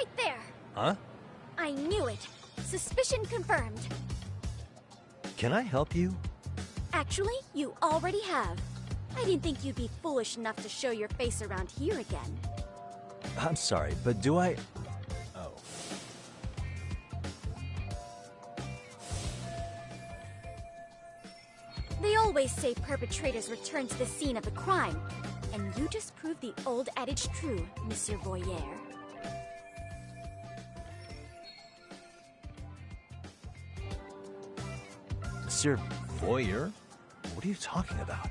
right there. Huh? I knew it. Suspicion confirmed. Can I help you? Actually, you already have. I didn't think you'd be foolish enough to show your face around here again. I'm sorry, but do I... Oh. They always say perpetrators return to the scene of the crime. And you just proved the old adage true, Monsieur Voyeur. Monsieur Voyeur? What are you talking about?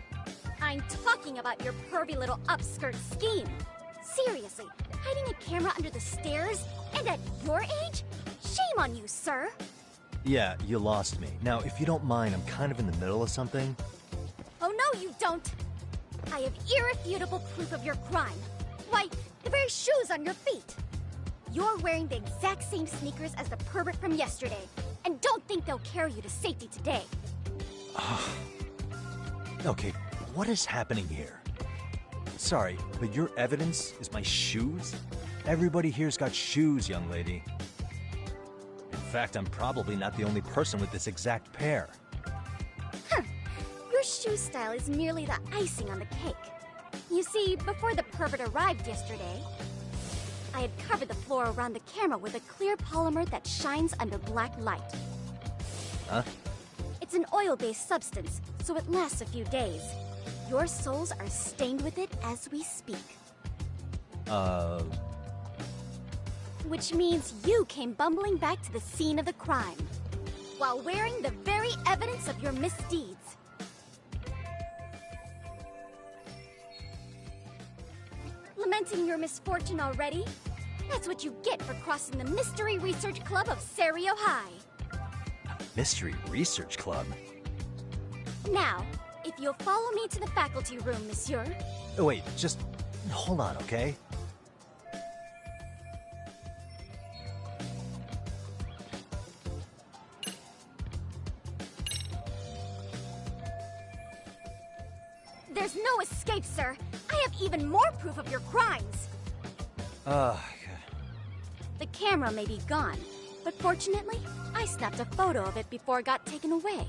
I'm talking about your pervy little upskirt scheme. Seriously, hiding a camera under the stairs? And at your age? Shame on you, sir. Yeah, you lost me. Now, if you don't mind, I'm kind of in the middle of something. Oh no, you don't! I have irrefutable proof of your crime. Why, the very shoes on your feet. You're wearing the exact same sneakers as the pervert from yesterday, and don't think they'll carry you to safety today. Okay, what is happening here? Sorry, but your evidence is my shoes? Everybody here's got shoes, young lady. In fact, I'm probably not the only person with this exact pair. Your shoe style is merely the icing on the cake. You see, before the pervert arrived yesterday, I had covered the floor around the camera with a clear polymer that shines under black light. Huh? It's an oil-based substance, so it lasts a few days. Your soles are stained with it as we speak. Which means you came bumbling back to the scene of the crime, while wearing the very evidence of your misdeeds. Lamenting your misfortune already? That's what you get for crossing the Mystery Research Club of Serio High. Mystery Research Club? Now, if you'll follow me to the faculty room, monsieur. Oh, wait, just hold on, okay? There's no escape, sir. I have even more proof of your crimes. The camera may be gone, but fortunately, I snapped a photo of it before it got taken away.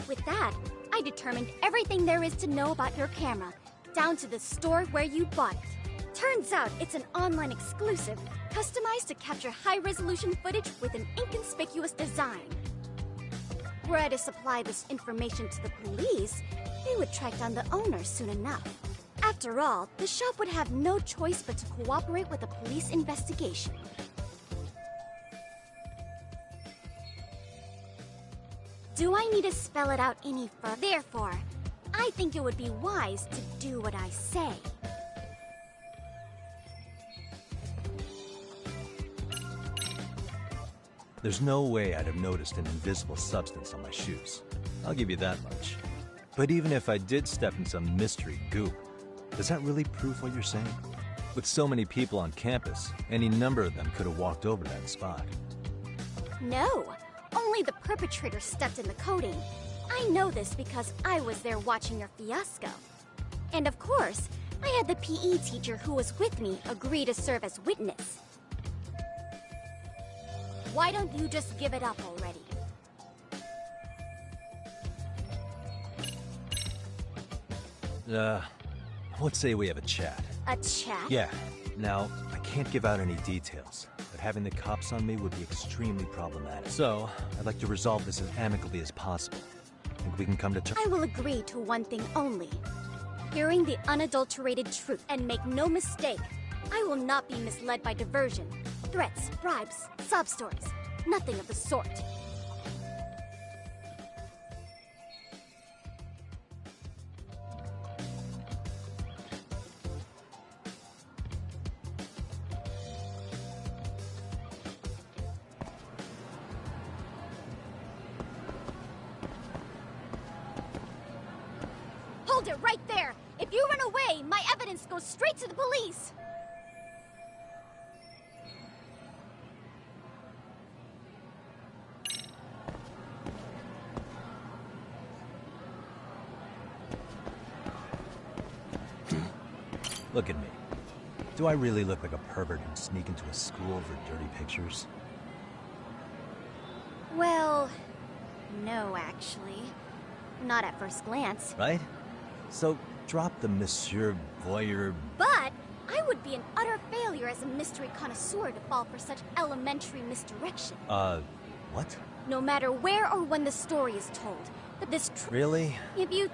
With that, I determined everything there is to know about your camera, down to the store where you bought it. Turns out it's an online exclusive, customized to capture high-resolution footage with an inconspicuous design. Were I to supply this information to the police, they would track down the owner soon enough. After all, the shop would have no choice but to cooperate with the police investigation. Do I need to spell it out any further? Therefore, I think it would be wise to do what I say. There's no way I'd have noticed an invisible substance on my shoes. I'll give you that much. But even if I did step in some mystery goop, does that really prove what you're saying? With so many people on campus, any number of them could have walked over that spot. No, only the perpetrator stepped in the coating. I know this because I was there watching your fiasco. And of course, I had the PE teacher who was with me agree to serve as witness. Why don't you just give it up already? Let's say we have a chat. A chat? Yeah. Now, I can't give out any details, but having the cops on me would be extremely problematic. So, I'd like to resolve this as amicably as possible. Think we can come to terms? I will agree to one thing only. Hearing the unadulterated truth. And make no mistake, I will not be misled by diversion, threats, bribes, sob stories. Nothing of the sort. Hold it right there! If you run away, my evidence goes straight to the police! Look at me. Do I really look like a pervert who'd sneak into a school for dirty pictures? Well, no, actually. Not at first glance. Right? So, drop the Monsieur Voyeur... But I would be an utter failure as a mystery connoisseur to fall for such elementary misdirection. What? No matter where or when the story is told, that this Really? If you...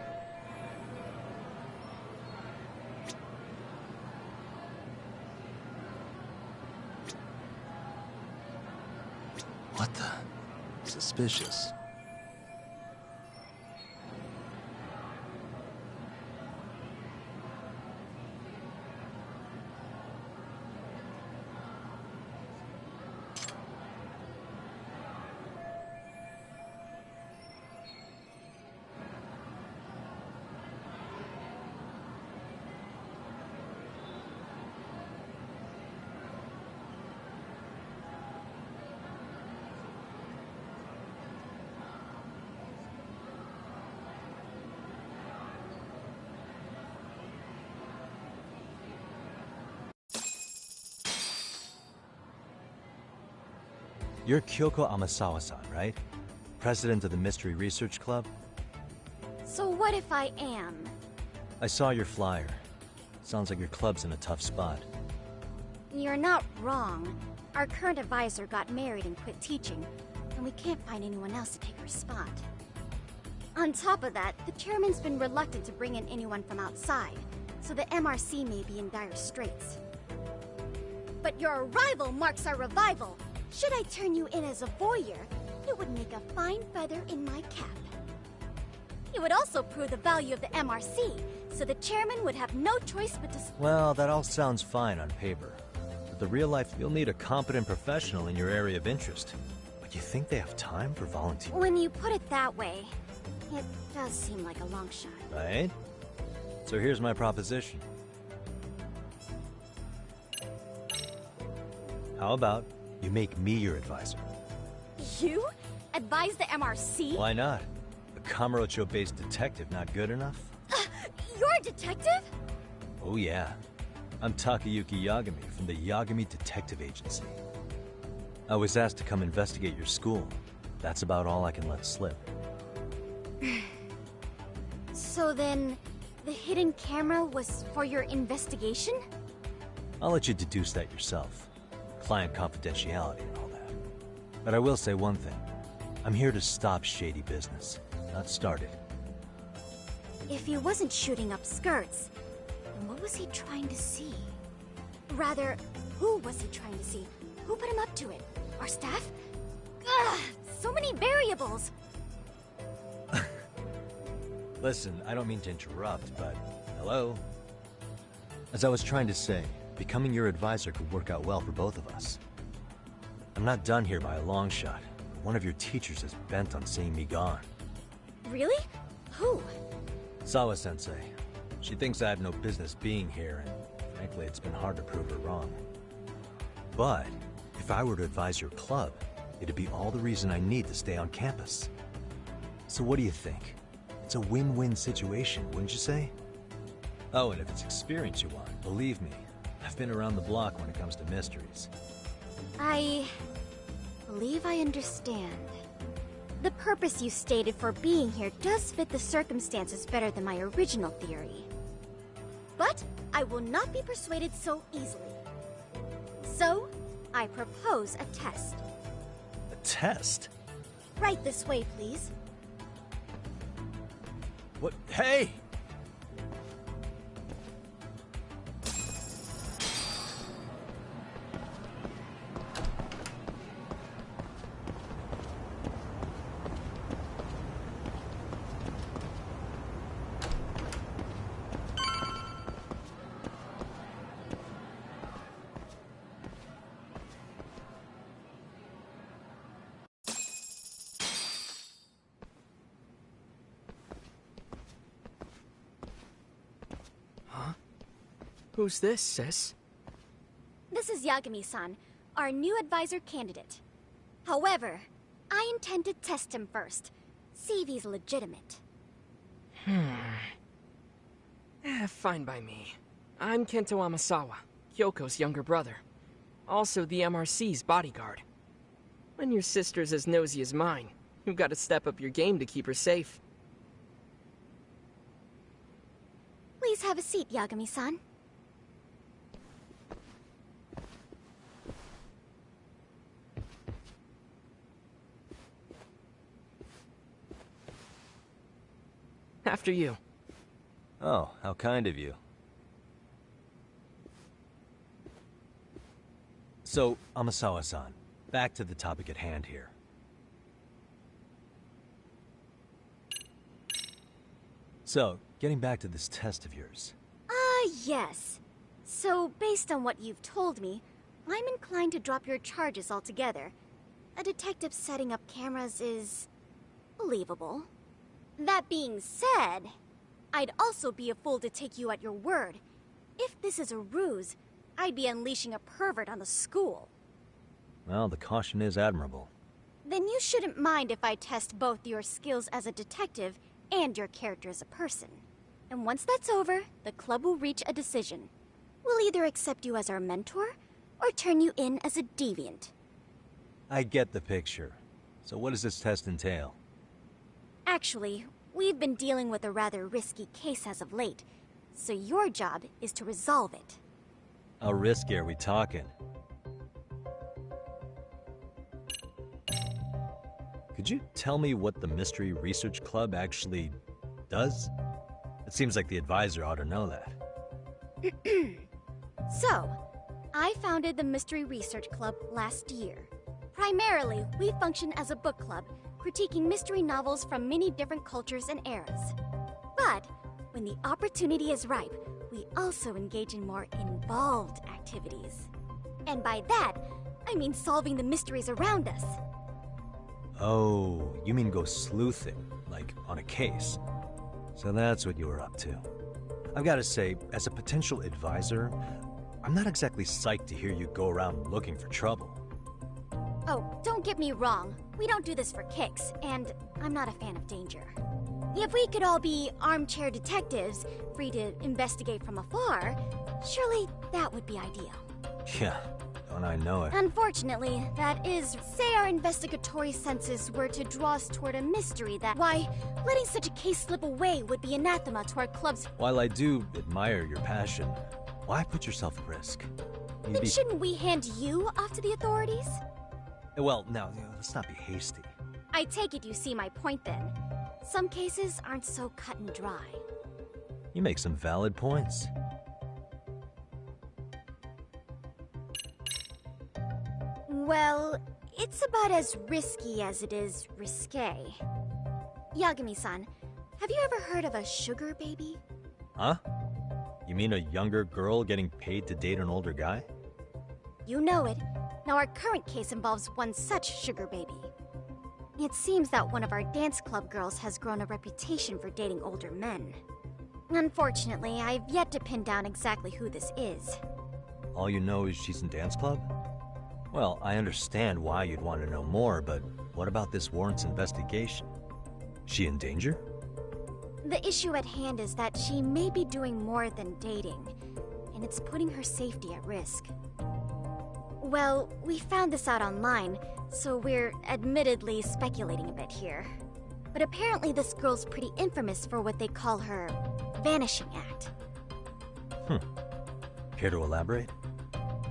What the? Suspicious. You're Kyoko Amasawa-san, right? President of the Mystery Research Club? So what if I am? I saw your flyer. Sounds like your club's in a tough spot. You're not wrong. Our current advisor got married and quit teaching, and we can't find anyone else to take her spot. On top of that, the chairman's been reluctant to bring in anyone from outside, so the MRC may be in dire straits. But your arrival marks our revival. Should I turn you in as a voyeur, it would make a fine feather in my cap. It would also prove the value of the MRC, so the chairman would have no choice but to... Well, that all sounds fine on paper. But the real life, you'll need a competent professional in your area of interest. But you think they have time for volunteers? When you put it that way, it does seem like a long shot. Right? So here's my proposition. How about you make me your advisor? You? Advise the MRC? Why not? A Kamurocho-based detective not good enough? You're a detective? Oh yeah. I'm Takayuki Yagami from the Yagami Detective Agency. I was asked to come investigate your school. That's about all I can let slip. So then, the hidden camera was for your investigation? I'll let you deduce that yourself. Client confidentiality and all that. But I will say one thing. I'm here to stop shady business, not start it. If he wasn't shooting up skirts, then what was he trying to see? Rather, who was he trying to see? Who put him up to it? Our staff? Ugh, so many variables! Listen, I don't mean to interrupt, but... Hello? As I was trying to say, becoming your advisor could work out well for both of us. I'm not done here by a long shot. One of your teachers is bent on seeing me gone. Really? Who? Sawa-sensei. She thinks I have no business being here, and frankly, it's been hard to prove her wrong. But, if I were to advise your club, it'd be all the reason I need to stay on campus. So what do you think? It's a win-win situation, wouldn't you say? Oh, and if it's experience you want, believe me, I've been around the block when it comes to mysteries. I believe I understand. The purpose you stated for being here does fit the circumstances better than my original theory. But I will not be persuaded so easily. So, I propose a test. A test? Right this way, please. What? Hey! Who's this, sis? This is Yagami-san, our new advisor candidate. However, I intend to test him first. See if he's legitimate. Fine by me. I'm Kento Amasawa, Kyoko's younger brother. Also the MRC's bodyguard. When your sister's as nosy as mine, you've got to step up your game to keep her safe. Please have a seat, Yagami-san. After you. Oh, how kind of you. So, Amasawa-san, back to the topic at hand here. So, getting back to this test of yours. Yes. So, based on what you've told me, I'm inclined to drop your charges altogether. A detective setting up cameras is believable. That being said, I'd also be a fool to take you at your word. If this is a ruse, I'd be unleashing a pervert on the school. Well, the caution is admirable. Then you shouldn't mind if I test both your skills as a detective and your character as a person. And once that's over, the club will reach a decision. We'll either accept you as our mentor, or turn you in as a deviant. I get the picture. So what does this test entail? Actually, we've been dealing with a rather risky case as of late, so your job is to resolve it. How risky are we talking? Could you tell me what the Mystery Research Club actually does? It seems like the advisor ought to know that. So, I founded the Mystery Research Club last year. Primarily, we function as a book club, critiquing mystery novels from many different cultures and eras. But, when the opportunity is ripe, we also engage in more involved activities. And by that, I mean solving the mysteries around us. Oh, you mean go sleuthing, like on a case. So that's what you were up to. I've got to say, as a potential advisor, I'm not exactly psyched to hear you go around looking for trouble. Oh, don't get me wrong. We don't do this for kicks, and I'm not a fan of danger. If we could all be armchair detectives, free to investigate from afar, surely that would be ideal. Yeah, don't I know it. Unfortunately, that is, say our investigatory senses were to draw us toward a mystery that, why, letting such a case slip away would be anathema to our club's... While I do admire your passion, why put yourself at risk? Then shouldn't we hand you off to the authorities? Well, now, let's not be hasty. I take it you see my point then. Some cases aren't so cut and dry. You make some valid points. Well, it's about as risky as it is risque. Yagami-san, have you ever heard of a sugar baby? Huh? You mean a younger girl getting paid to date an older guy? You know it. Now our current case involves one such sugar baby. It seems that one of our dance club girls has grown a reputation for dating older men. Unfortunately, I've yet to pin down exactly who this is. All you know is she's in dance club? Well, I understand why you'd want to know more, but what about this warrants investigation? She in danger? The issue at hand is that she may be doing more than dating, and it's putting her safety at risk. Well, we found this out online, so we're admittedly speculating a bit here. But apparently this girl's pretty infamous for what they call her vanishing act. Care to elaborate?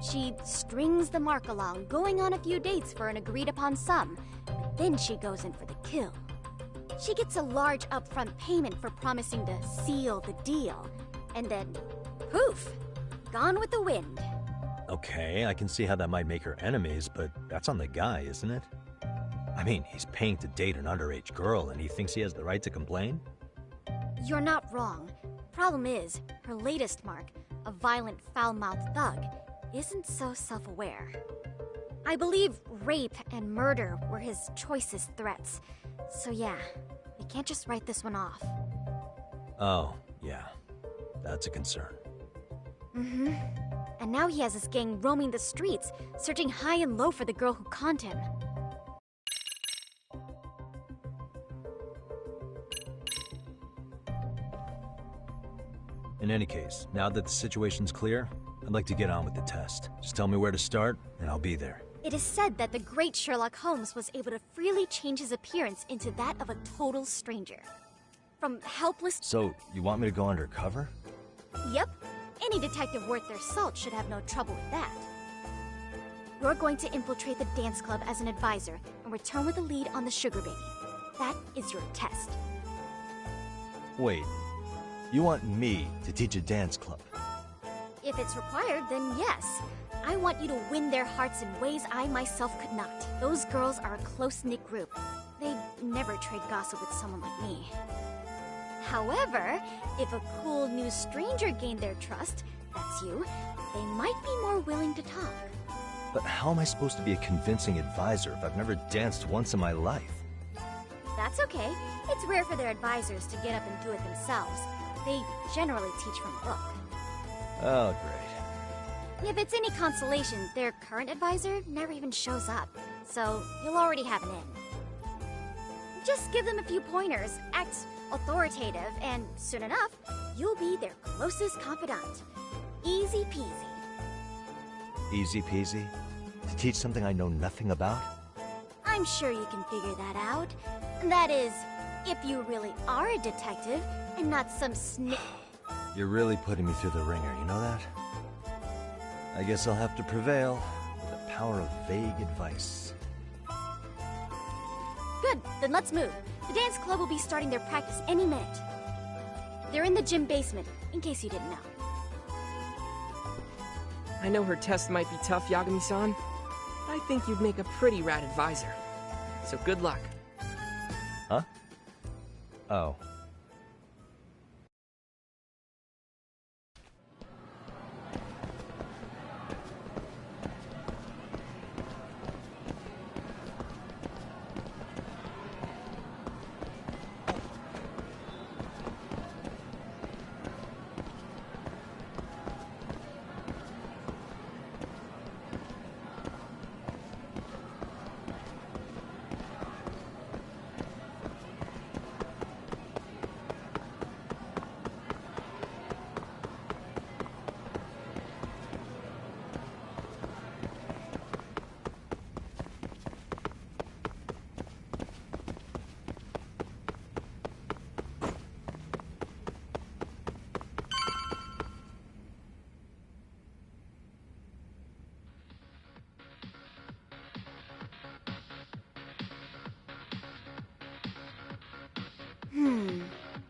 She strings the mark along, going on a few dates for an agreed-upon sum, but then she goes in for the kill. She gets a large upfront payment for promising to seal the deal, and then, poof, gone with the wind. Okay, I can see how that might make her enemies, but that's on the guy, isn't it? I mean, he's paying to date an underage girl, and he thinks he has the right to complain? You're not wrong. Problem is, her latest mark, a violent, foul-mouthed thug, isn't so self-aware. I believe rape and murder were his choicest threats. So yeah, we can't just write this one off. Oh, yeah. That's a concern. Mm-hmm. And now he has his gang roaming the streets, searching high and low for the girl who conned him. In any case, now that the situation's clear, I'd like to get on with the test. Just tell me where to start, and I'll be there. It is said that the great Sherlock Holmes was able to freely change his appearance into that of a total stranger. From helpless... So, you want me to go undercover? Yep. Any detective worth their salt should have no trouble with that. You're going to infiltrate the dance club as an advisor and return with a lead on the sugar baby. That is your test. Wait, you want me to teach a dance club? If it's required, then yes. I want you to win their hearts in ways I myself could not. Those girls are a close-knit group. They'd never trade gossip with someone like me. However, if a cool new stranger gained their trust, that's you, they might be more willing to talk. But how am I supposed to be a convincing advisor if I've never danced once in my life? That's okay. It's rare for their advisors to get up and do it themselves. They generally teach from a book. Oh, great. If it's any consolation, their current advisor never even shows up, so you'll already have an in. Just give them a few pointers, act authoritative, and soon enough, you'll be their closest confidant. Easy peasy. Easy peasy? To teach something I know nothing about? I'm sure you can figure that out. That is, if you really are a detective, and not some You're really putting me through the ringer, you know that? I guess I'll have to prevail with the power of vague advice. Good, then let's move. The dance club will be starting their practice any minute. They're in the gym basement, in case you didn't know. I know her test might be tough, Yagami-san. I think you'd make a pretty rad advisor. So good luck. Huh? Oh.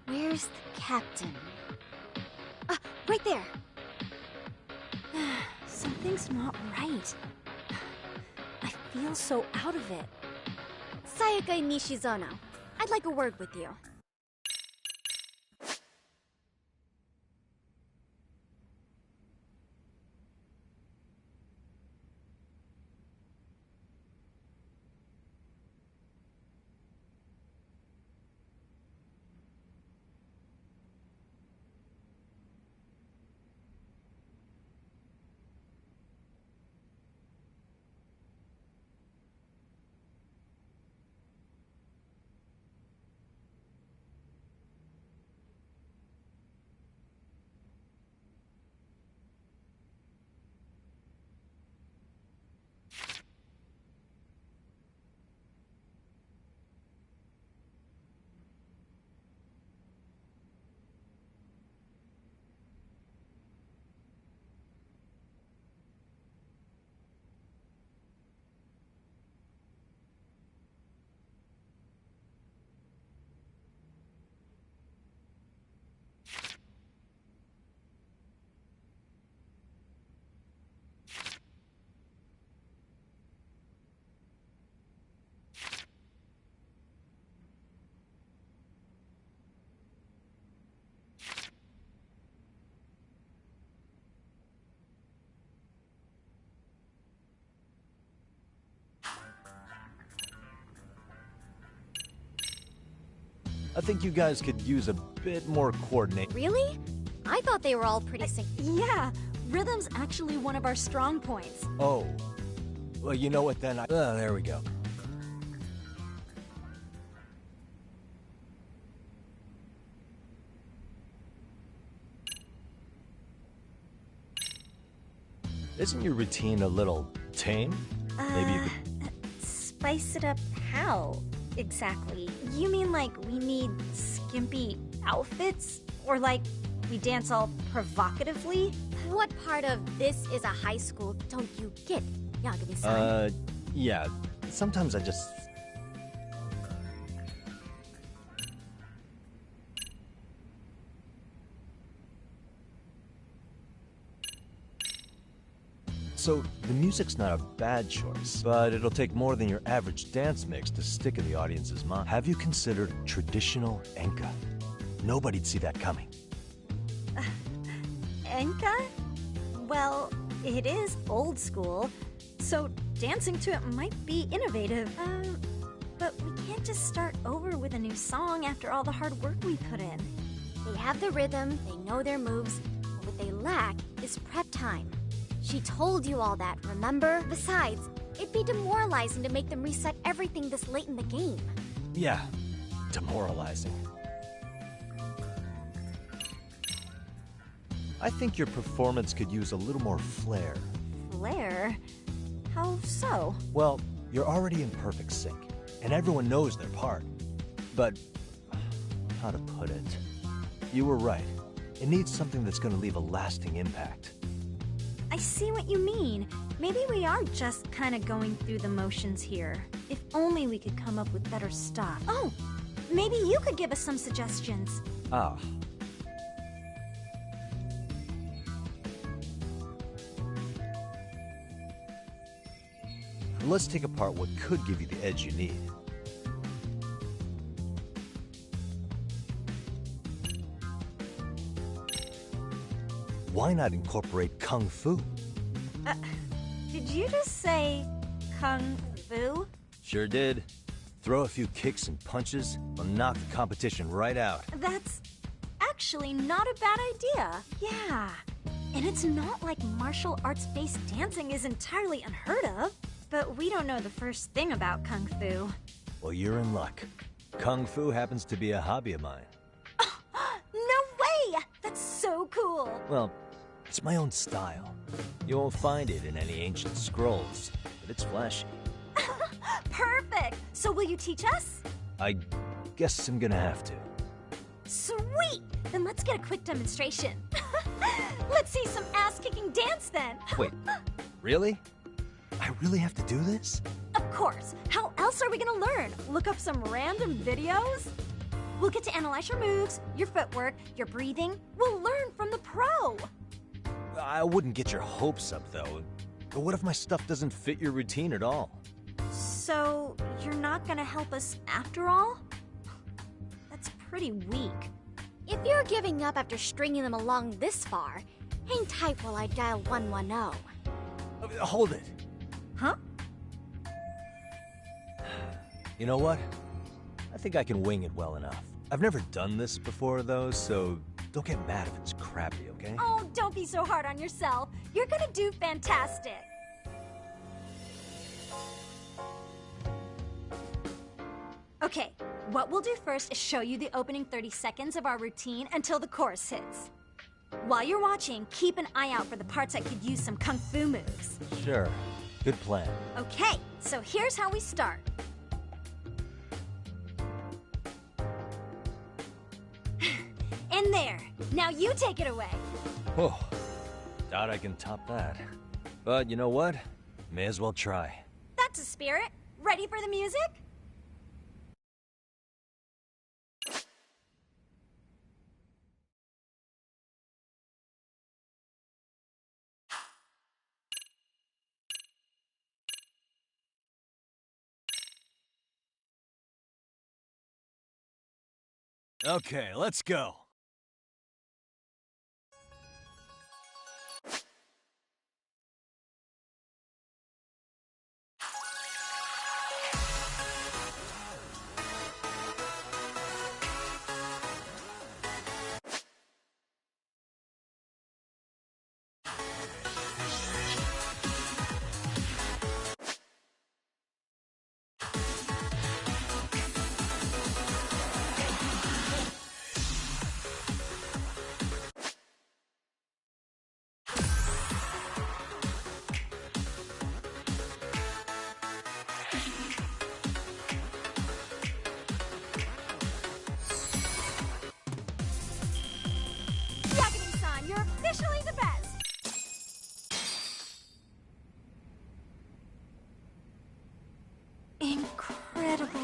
Where's the captain? Ah, right there! Something's not right. I feel so out of it. Sayaka Nishizono, I'd like a word with you. I think you guys could use a bit more coordination. Really? I thought they were all pretty Yeah, rhythm's actually one of our strong points. Oh. Well, you know what then? There we go. Isn't your routine a little tame? Maybe you could... Spice it up how, exactly? You mean like we need skimpy outfits? Or like we dance all provocatively? What part of this is a high school don't you get, Yagami-san? Yeah. Sometimes I just... So, the music's not a bad choice, but it'll take more than your average dance mix to stick in the audience's mind. Have you considered traditional enka? Nobody'd see that coming. Enka? Well, it is old school, so dancing to it might be innovative. But we can't just start over with a new song after all the hard work we put in. They have the rhythm, they know their moves, but what they lack is prep time. She told you all that, remember? Besides, it'd be demoralizing to make them reset everything this late in the game. Yeah, demoralizing. I think your performance could use a little more flair. Flair? How so? Well, you're already in perfect sync, and everyone knows their part. But, how to put it? You were right. It needs something that's gonna leave a lasting impact. I see what you mean. Maybe we are just kind of going through the motions here. If only we could come up with better stuff. Oh, maybe you could give us some suggestions. Ah. Let's take apart what could give you the edge you need. Why not incorporate Kung Fu? Did you just say Kung Fu? Sure did. Throw a few kicks and punches, will knock the competition right out. That's actually not a bad idea. Yeah. And it's not like martial arts-based dancing is entirely unheard of. But we don't know the first thing about Kung Fu. Well, you're in luck. Kung Fu happens to be a hobby of mine. No way! That's so cool! Well, it's my own style. You won't find it in any ancient scrolls, but it's flashy. Perfect! So will you teach us? I guess I'm gonna have to. Sweet! Then let's get a quick demonstration. Let's see some ass-kicking dance then! Wait, really? I really have to do this? Of course! How else are we gonna learn? Look up some random videos? We'll get to analyze your moves, your footwork, your breathing. We'll learn from the pro! I wouldn't get your hopes up, though. But what if my stuff doesn't fit your routine at all? So, you're not gonna help us after all? That's pretty weak. If you're giving up after stringing them along this far, hang tight while I dial 110. Hold it. Huh? You know what? I think I can wing it well enough. I've never done this before, though, so don't get mad if it's crappy, okay? Oh, don't be so hard on yourself. You're gonna do fantastic. Okay, what we'll do first is show you the opening 30 seconds of our routine until the chorus hits. While you're watching, keep an eye out for the parts that could use some kung fu moves. Sure. Good plan. Okay, so here's how we start. In there. Now you take it away. Oh, doubt I can top that. But you know what? May as well try. That's a spirit. Ready for the music? Okay, let's go.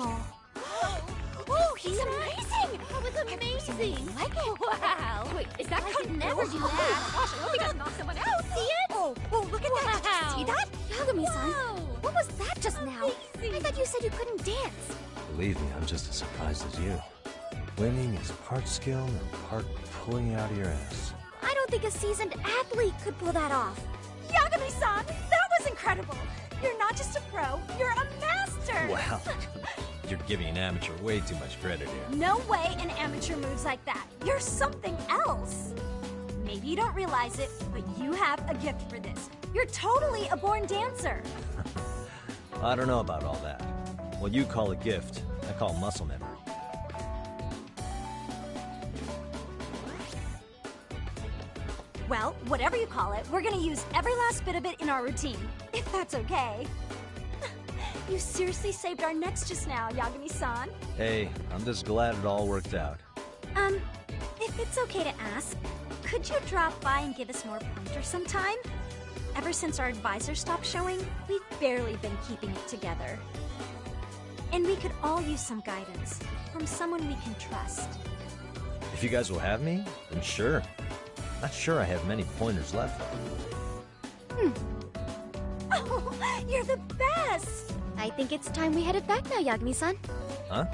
Oh, he's amazing! That was amazing! Like it? Wow! Wait, is that I could never do that! Gosh, I hope he doesn't knock someone out! See it? Oh, look at that! Did you see that? Yagami-san, what was that just now? I thought you said you couldn't dance. Believe me, I'm just as surprised as you. Winning is part skill and part pulling it out of your ass. I don't think a seasoned athlete could pull that off. Yagami-san, that was incredible! You're not just a pro, you're a master! Wow. You're giving an amateur way too much credit here. No way an amateur moves like that. You're something else. Maybe you don't realize it, but you have a gift for this. You're totally a born dancer. I don't know about all that. What you call a gift, I call muscle memory. Well, whatever you call it, we're gonna use every last bit of it in our routine, if that's okay. You seriously saved our necks just now, Yagami-san. Hey, I'm just glad it all worked out. If it's okay to ask, could you drop by and give us more pointers sometime? Ever since our advisor stopped showing, we've barely been keeping it together. And we could all use some guidance from someone we can trust. If you guys will have me, then sure. Not sure I have many pointers left. Oh, you're the best! I think it's time we headed back now, Yagami-san. Huh?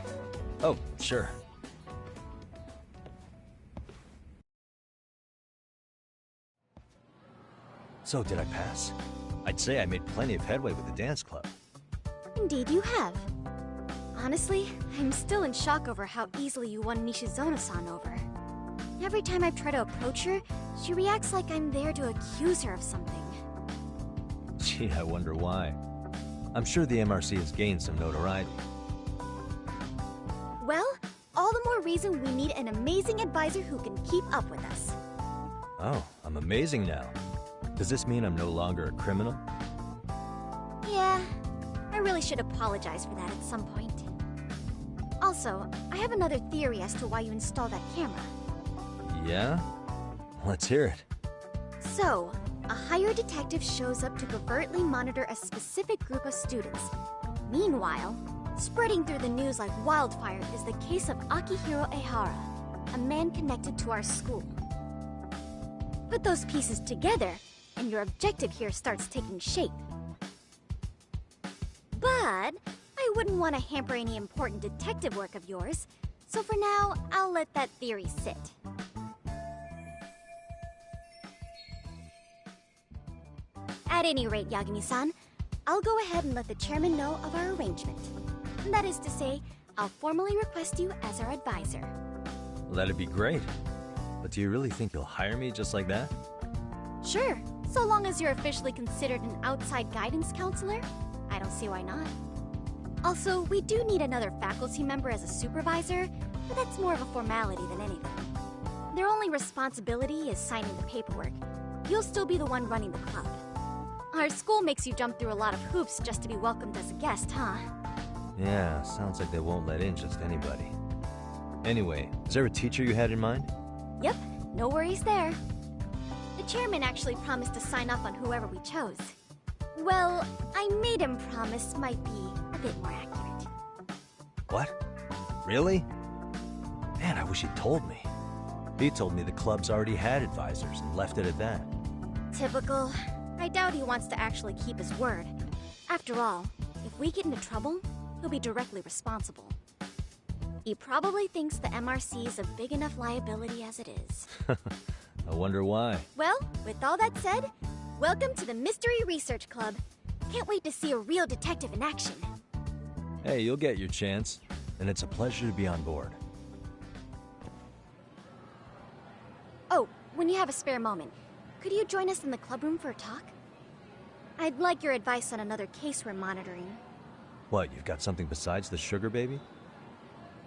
Oh, sure. So, did I pass? I'd say I made plenty of headway with the dance club. Indeed you have. Honestly, I'm still in shock over how easily you won Nishizono-san over. Every time I try to approach her, she reacts like I'm there to accuse her of something. Gee, I wonder why. I'm sure the MRC has gained some notoriety. Well, all the more reason we need an amazing advisor who can keep up with us. Oh, I'm amazing now. Does this mean I'm no longer a criminal? Yeah, I really should apologize for that at some point. Also, I have another theory as to why you installed that camera. Yeah? Let's hear it. So, a hired detective shows up to covertly monitor a specific group of students. Meanwhile, spreading through the news like wildfire is the case of Akihiro Ehara, a man connected to our school. Put those pieces together, and your objective here starts taking shape. But I wouldn't want to hamper any important detective work of yours, so for now, I'll let that theory sit. At any rate, Yagami-san, I'll go ahead and let the chairman know of our arrangement. That is to say, I'll formally request you as our advisor. Well, that'd be great. But do you really think you'll hire me just like that? Sure, so long as you're officially considered an outside guidance counselor, I don't see why not. Also, we do need another faculty member as a supervisor, but that's more of a formality than anything. Their only responsibility is signing the paperwork. You'll still be the one running the club. Our school makes you jump through a lot of hoops just to be welcomed as a guest, huh? Yeah, sounds like they won't let in just anybody. Anyway, is there a teacher you had in mind? Yep, no worries there. The chairman actually promised to sign off on whoever we chose. Well, I made him promise might be a bit more accurate. What? Really? Man, I wish he'd told me. He told me the club's already had advisors and left it at that. Typical. I doubt he wants to actually keep his word. After all, if we get into trouble, he'll be directly responsible. He probably thinks the MRC is a big enough liability as it is. I wonder why. Well, with all that said, welcome to the Mystery Research Club. Can't wait to see a real detective in action. Hey, you'll get your chance, and it's a pleasure to be on board. Oh, when you have a spare moment, could you join us in the club room for a talk? I'd like your advice on another case we're monitoring. What, you've got something besides the sugar baby?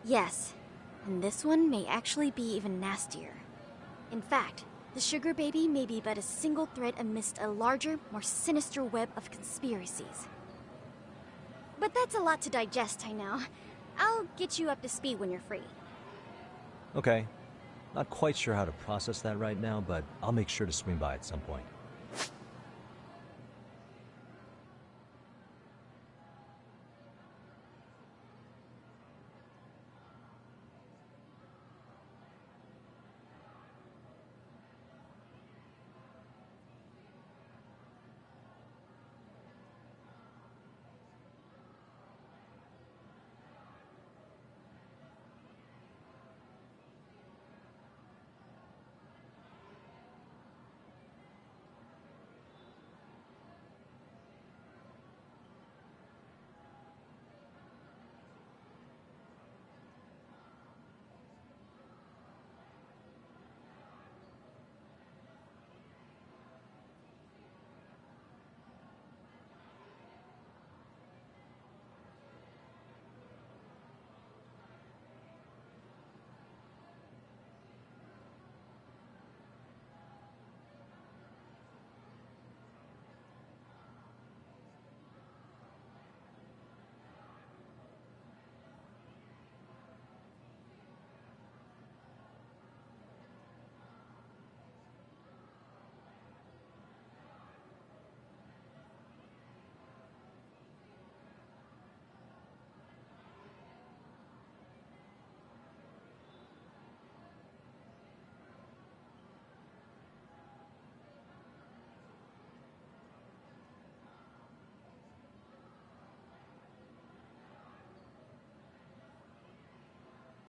Yes, and this one may actually be even nastier. In fact, the sugar baby may be but a single thread amidst a larger, more sinister web of conspiracies. But that's a lot to digest, I know. I'll get you up to speed when you're free. Okay. Not quite sure how to process that right now, but I'll make sure to swing by at some point.